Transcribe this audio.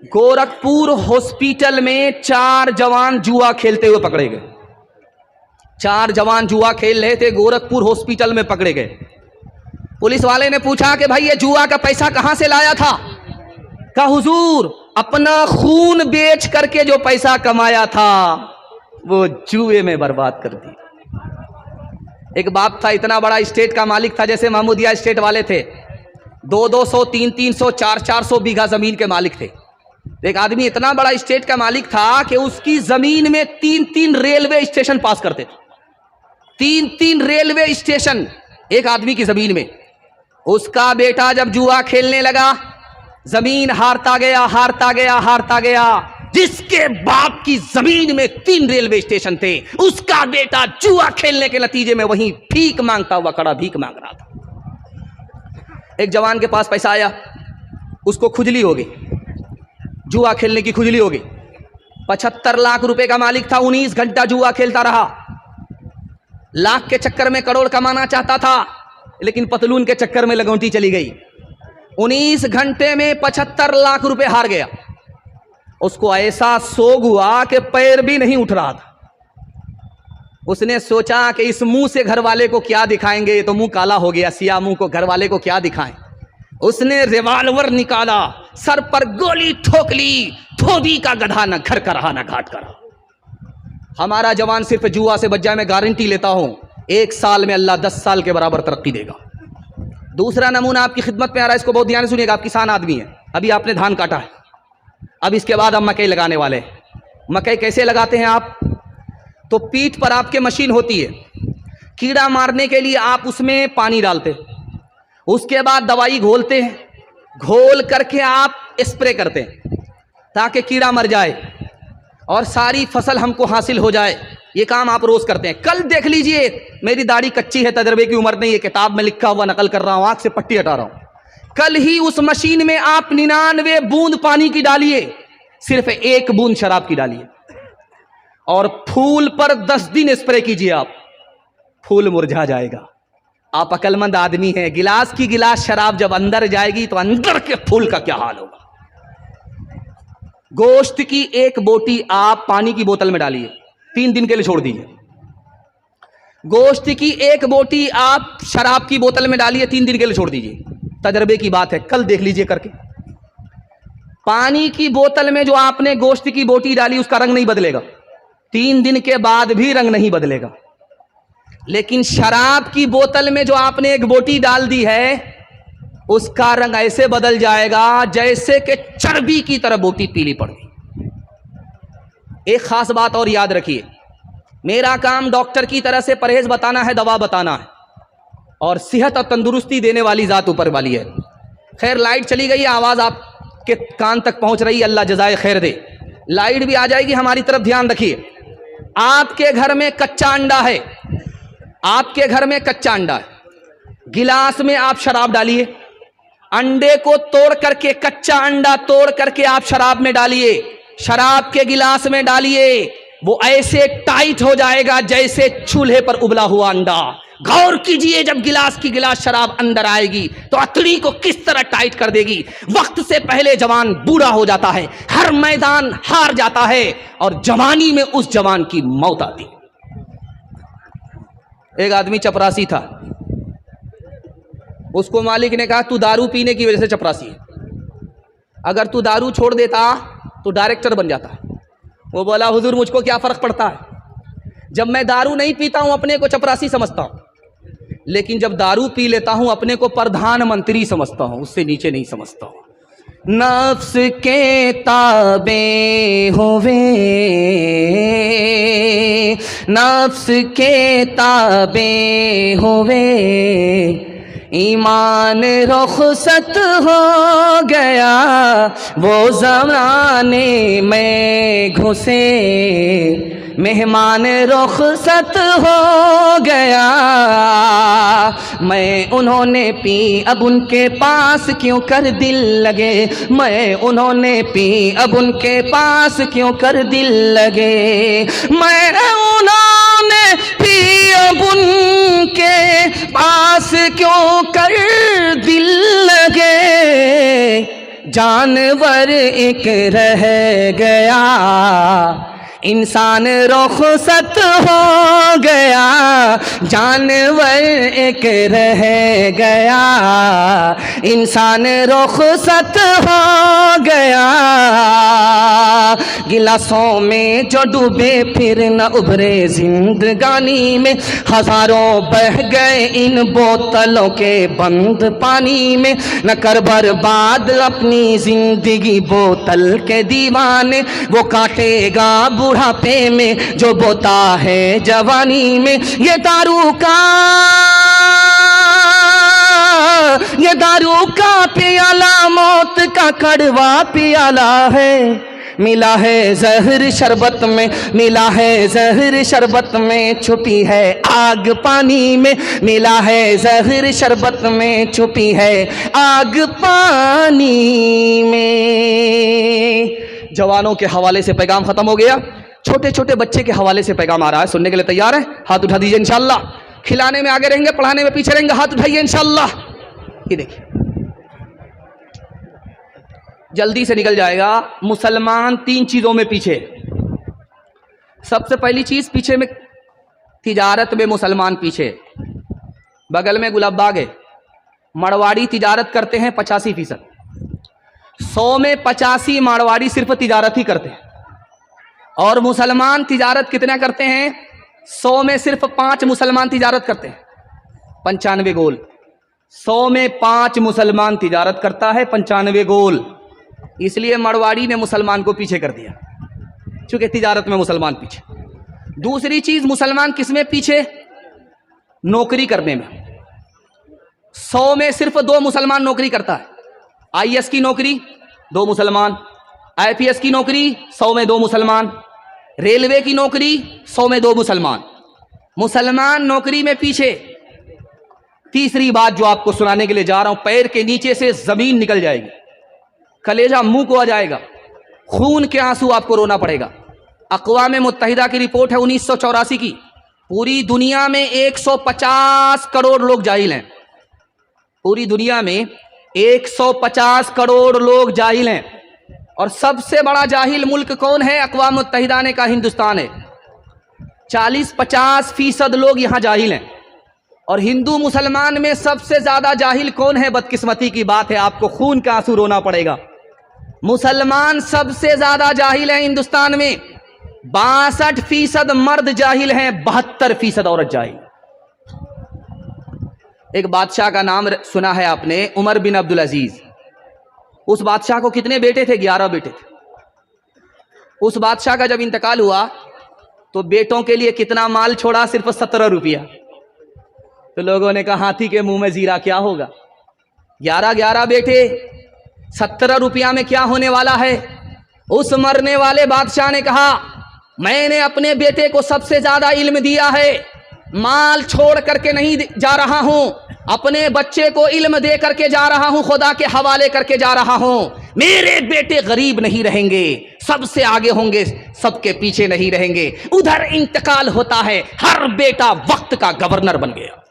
Gorakhpur hospital में 4 जवान जुआ खेलते हुए पकड़े गए। 4 जवान जुआ खेल रहे थे, गोरखपुर हॉस्पिटल में पकड़े गए। पुलिस वाले ने पूछा कि भाई ये जुआ का पैसा कहां से लाया था? कहा हुजूर अपना खून बेच करके जो पैसा कमाया था वो जुए में बर्बाद कर दी। एक बाप था, इतना बड़ा स्टेट का मालिक था, जैसे महमूदिया स्टेट वाले थे, 200, 300, 400 बीघा जमीन के मालिक थे। एक आदमी इतना बड़ा स्टेट का मालिक था कि उसकी जमीन में 3 रेलवे स्टेशन पास करते थे। 3 रेलवे स्टेशन एक आदमी की जमीन में। उसका बेटा जब जुआ खेलने लगा, जमीन हारता गया, हारता गया, हारता गया। जिसके बाप की जमीन में 3 रेलवे स्टेशन थे, उसका बेटा जुआ खेलने के नतीजे में वहीं भीख मांगता हुआ खड़ा, भीख मांग रहा था। एक जवान के पास पैसा आया, उसको खुजली हो गई, जुआ खेलने की खुजली हो गई। 75 लाख रुपए का मालिक था, 19 घंटा जुआ खेलता रहा। लाख के चक्कर में करोड़ कमाना चाहता था, लेकिन पतलून के चक्कर में लगौटी चली गई। 19 घंटे में 75 लाख रुपए हार गया। उसको ऐसा सोग हुआ कि पैर भी नहीं उठ रहा था। उसने सोचा कि इस मुंह से घर वाले को क्या दिखाएंगे, तो मुंह काला हो गया, सिया मुंह को घर वाले को क्या दिखाएं। उसने रिवॉल्वर निकाला, सर पर गोली ठोक ली। धोबी का गधा, न घर का रहा न घाट का रहा। हमारा जवान सिर्फ जुआ से बच जाए, मैं गारंटी लेता हूं 1 साल में अल्लाह 10 साल के बराबर तरक्की देगा। दूसरा नमूना आपकी खिदमत में आ रहा है, इसको बहुत ध्यान से सुनिएगा। आप किसान आदमी हैं, अभी आपने धान काटा है, अब इसके बाद हम मकई लगाने वाले हैं। मकई कैसे लगाते हैं आप? तो पीठ पर आपके मशीन होती है, कीड़ा मारने के लिए आप उसमें पानी डालते, उसके बाद दवाई घोलते हैं, घोल करके आप स्प्रे करते हैं ताकि कीड़ा मर जाए और सारी फसल हमको हासिल हो जाए। ये काम आप रोज करते हैं। कल देख लीजिए, मेरी दाढ़ी कच्ची है, तजर्बे की उम्र नहीं है, किताब में लिखा हुआ नकल कर रहा हूं, आंख से पट्टी हटा रहा हूं। कल ही उस मशीन में आप 99 बूंद पानी की डालिए, सिर्फ 1 बूंद शराब की डालिए और फूल पर 10 दिन स्प्रे कीजिए, आप फूल मुरझा जाएगा। आप अकलमंद आदमी हैं, गिलास की गिलास शराब जब अंदर जाएगी तो अंदर के फूल का क्या हाल होगा। गोश्त की 1 बोटी आप पानी की बोतल में डालिए, 3 दिन के लिए छोड़ दीजिए। गोश्त की 1 बोटी आप शराब की बोतल में डालिए, 3 दिन के लिए छोड़ दीजिए। तजर्बे की बात है, कल देख लीजिए करके। पानी की बोतल में जो आपने गोश्त की बोटी डाली उसका रंग नहीं बदलेगा, 3 दिन के बाद भी रंग नहीं बदलेगा। लेकिन शराब की बोतल में जो आपने 1 बोटी डाल दी है, उसका रंग ऐसे बदल जाएगा जैसे कि चर्बी की तरह बोटी पीली पड़ गई। एक खास बात और याद रखिए, मेरा काम डॉक्टर की तरह से परहेज बताना है, दवा बताना है, और सेहत और तंदुरुस्ती देने वाली जात ऊपर वाली है। खैर लाइट चली गई, आवाज आपके कान तक पहुंच रही, अल्लाह जज़ाए खैर दे। लाइट भी आ जाएगी, हमारी तरफ ध्यान रखिए। आपके घर में कच्चा अंडा है, आपके घर में कच्चा अंडा है, गिलास में आप शराब डालिए, अंडे को तोड़ करके, कच्चा अंडा तोड़ करके आप शराब में डालिए, शराब के गिलास में डालिए, वो ऐसे टाइट हो जाएगा जैसे चूल्हे पर उबला हुआ अंडा। गौर कीजिए, जब गिलास की गिलास शराब अंदर आएगी तो अतड़ी को किस तरह टाइट कर देगी। वक्त से पहले जवान बूढ़ा हो जाता है, हर मैदान हार जाता है, और जवानी में उस जवान की मौत आती है। एक आदमी चपरासी था, उसको मालिक ने कहा तू दारू पीने की वजह से चपरासी है, अगर तू दारू छोड़ देता तो डायरेक्टर बन जाता। वो बोला हुजूर मुझको क्या फर्क पड़ता है, जब मैं दारू नहीं पीता हूं अपने को चपरासी समझता हूं, लेकिन जब दारू पी लेता हूं अपने को प्रधानमंत्री समझता हूं, उससे नीचे नहीं समझता हूं। नफ्स के ताबे होवे, नफ्स के ताबे होवे, ईमान रुखसत हो गया, वो ज़माने में घुसे, मेहमान रुखसत हो गया। मैं उन्होंने पी अब उनके पास क्यों कर दिल लगे, मैं उन्होंने पी अब उनके पास क्यों कर दिल लगे, मैं उन्होंने पी अब उनके पास क्यों कर दिल लगे। जानवर एक रह गया, इंसान रुखसत हो गया, जानवर एक रह गया, इंसान रुखसत हो गया। गिलासों में जो डूबे फिर न उभरे जिंदगानी में, हजारों बह गए इन बोतलों के बंद पानी में। न कर बर्बाद अपनी जिंदगी बोतल के दीवाने, वो काटेगा बुढ़ापे में जो बोता है जवानी में। ये दारू का पियाला मौत का कड़वा पियाला है। मिला है जहर शरबत में, मिला है जहर शरबत में, छुपी है आग पानी में। मिला है जहर शरबत में, छुपी है आग पानी में। जवानों के हवाले से पैगाम खत्म हो गया, छोटे छोटे बच्चे के हवाले से पैगाम आ रहा है। सुनने के लिए तैयार है? हाथ उठा दीजिए इंशाअल्लाह। खिलाने में आगे रहेंगे, पढ़ाने में पीछे रहेंगे, हाथ उठाइए इंशाअल्लाह। ये देखिए जल्दी से निकल जाएगा। मुसलमान 3 चीजों में पीछे। सबसे पहली चीज पीछे में तिजारत में मुसलमान पीछे। बगल में गुलाब बाग है, मारवाड़ी तिजारत करते हैं 85%। 100 में 85 मारवाड़ी सिर्फ तिजारत ही करते हैं। और मुसलमान तिजारत कितना करते हैं? 100 में सिर्फ 5 मुसलमान तिजारत करते हैं, 95 गोल। 100 में 5 मुसलमान तिजारत करता है, 95 गोल। इसलिए मारवाड़ी ने मुसलमान को पीछे कर दिया, क्योंकि तिजारत में मुसलमान पीछे। दूसरी चीज मुसलमान किसमें पीछे? नौकरी करने में। 100 में सिर्फ 2 मुसलमान नौकरी करता है। IAS की नौकरी 2 मुसलमान, IPS की नौकरी 100 में 2 मुसलमान, रेलवे की नौकरी 100 में 2 मुसलमान। मुसलमान नौकरी में पीछे। तीसरी बात जो आपको सुनाने के लिए जा रहा हूं, पैर के नीचे से जमीन निकल जाएगी, कलेजा मुंह को आ जाएगा, खून के आंसू आपको रोना पड़ेगा। अक़वाम मुत्तहिदा की रिपोर्ट है 1984 की, पूरी दुनिया में 150 करोड़ लोग जाहिल हैं। पूरी दुनिया में 150 करोड़ लोग जाहिल हैं। और सबसे बड़ा जाहिल मुल्क कौन है? अक़वाम मुत्तहिदा ने कहा हिंदुस्तान है। 40-50% लोग यहां जाहिल हैं। और हिंदू मुसलमान में सबसे ज्यादा जाहिल कौन है? बदकिस्मती की बात है, आपको खून का आंसू रोना पड़ेगा। मुसलमान सबसे ज्यादा जाहिल है हिंदुस्तान में। 62% मर्द जाहिल हैं, 72% औरत जाहिल। एक बादशाह का नाम सुना है आपने, उमर बिन अब्दुल अजीज। उस बादशाह को कितने बेटे थे? 11 बेटे थे। उस बादशाह का जब इंतकाल हुआ तो बेटों के लिए कितना माल छोड़ा? सिर्फ 17 रुपया। तो लोगों ने कहा हाथी के मुंह में जीरा, क्या होगा? 11 बेटे, 17 रुपया में क्या होने वाला है? उस मरने वाले बादशाह ने कहा मैंने अपने बेटे को सबसे ज्यादा इल्म दिया है, माल छोड़ करके नहीं जा रहा हूं, अपने बच्चे को इल्म दे करके जा रहा हूं, खुदा के हवाले करके जा रहा हूं। मेरे बेटे गरीब नहीं रहेंगे, सबसे आगे होंगे, सबके पीछे नहीं रहेंगे। उधर इंतकाल होता है, हर बेटा वक्त का गवर्नर बन गया।